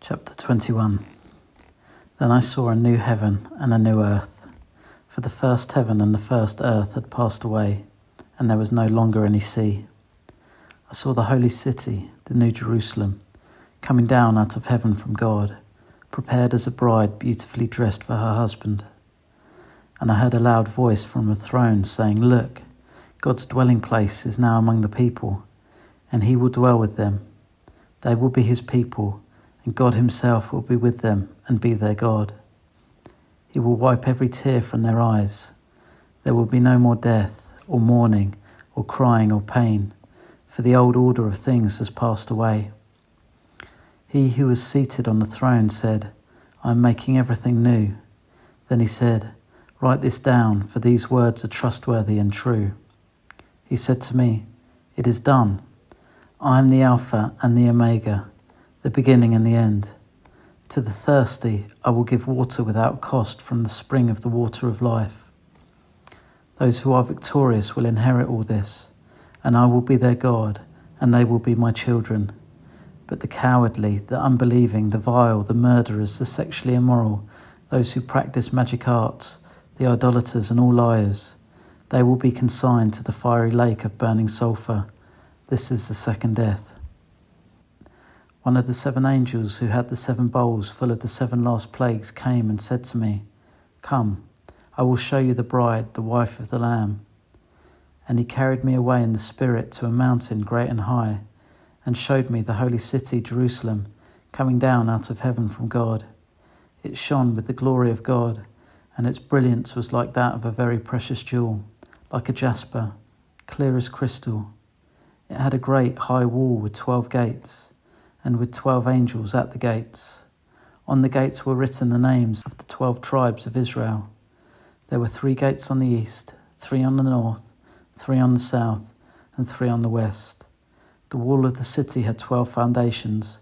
Chapter 21. Then I saw a new heaven and a new earth, for the first heaven and the first earth had passed away, and there was no longer any sea. I saw the holy city, the new Jerusalem, coming down out of heaven from God, prepared as a bride beautifully dressed for her husband. And I heard a loud voice from the throne saying, "Look, God's dwelling place is now among the people, and he will dwell with them. They will be his people, and God himself will be with them and be their God. He will wipe every tear from their eyes. There will be no more death, or mourning, or crying, or pain, for the old order of things has passed away." He who was seated on the throne said, "I am making everything new." Then he said, "Write this down, for these words are trustworthy and true." He said to me, "It is done. I am the Alpha and the Omega, the beginning and the end. To the thirsty I will give water without cost from the spring of the water of life. Those who are victorious will inherit all this, and I will be their God, and they will be my children. But the cowardly, the unbelieving, the vile, the murderers, the sexually immoral, those who practice magic arts, the idolaters and all liars, they will be consigned to the fiery lake of burning sulphur. This is the second death." One of the seven angels who had the seven bowls full of the seven last plagues came and said to me, "Come, I will show you the bride, the wife of the Lamb." And he carried me away in the Spirit to a mountain great and high, and showed me the holy city, Jerusalem, coming down out of heaven from God. It shone with the glory of God, and its brilliance was like that of a very precious jewel, like a jasper, clear as crystal. It had a great high wall with 12 gates, and with 12 angels at the gates. On the gates were written the names of the 12 tribes of Israel. There were 3 gates on the east, 3 on the north, 3 on the south, and 3 on the west. The wall of the city had 12 foundations,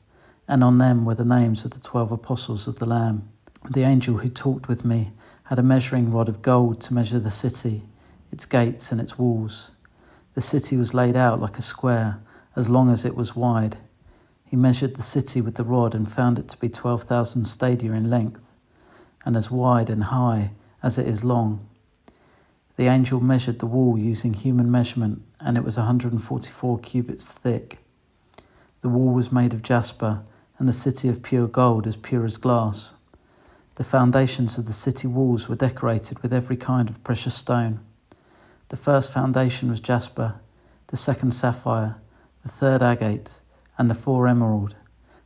and on them were the names of the 12 apostles of the Lamb. The angel who talked with me had a measuring rod of gold to measure the city, its gates and its walls. The city was laid out like a square, as long as it was wide. He measured the city with the rod and found it to be 12,000 stadia in length, and as wide and high as it is long. The angel measured the wall using human measurement, and it was 144 cubits thick. The wall was made of jasper, and the city of pure gold, as pure as glass. The foundations of the city walls were decorated with every kind of precious stone. The first foundation was jasper, the second sapphire, the third agate, and the 4 emerald,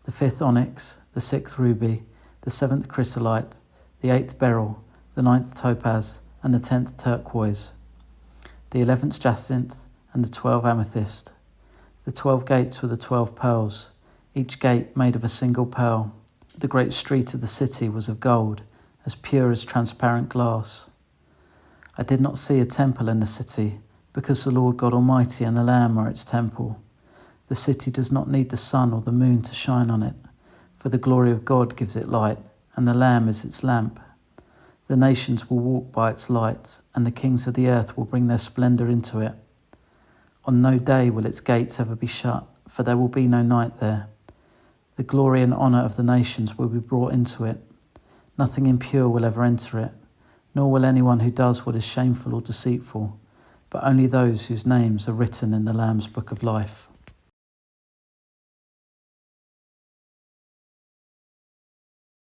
the 5th onyx, the 6th ruby, the 7th chrysolite, the 8th beryl, the 9th topaz, and the 10th turquoise, the 11th jacinth, and the 12 amethyst. The 12 gates were the 12 pearls, each gate made of a single pearl. The great street of the city was of gold, as pure as transparent glass. I did not see a temple in the city, because the Lord God Almighty and the Lamb are its temple. The city does not need the sun or the moon to shine on it, for the glory of God gives it light, and the Lamb is its lamp. The nations will walk by its light, and the kings of the earth will bring their splendour into it. On no day will its gates ever be shut, for there will be no night there. The glory and honour of the nations will be brought into it. Nothing impure will ever enter it, nor will anyone who does what is shameful or deceitful, but only those whose names are written in the Lamb's book of life.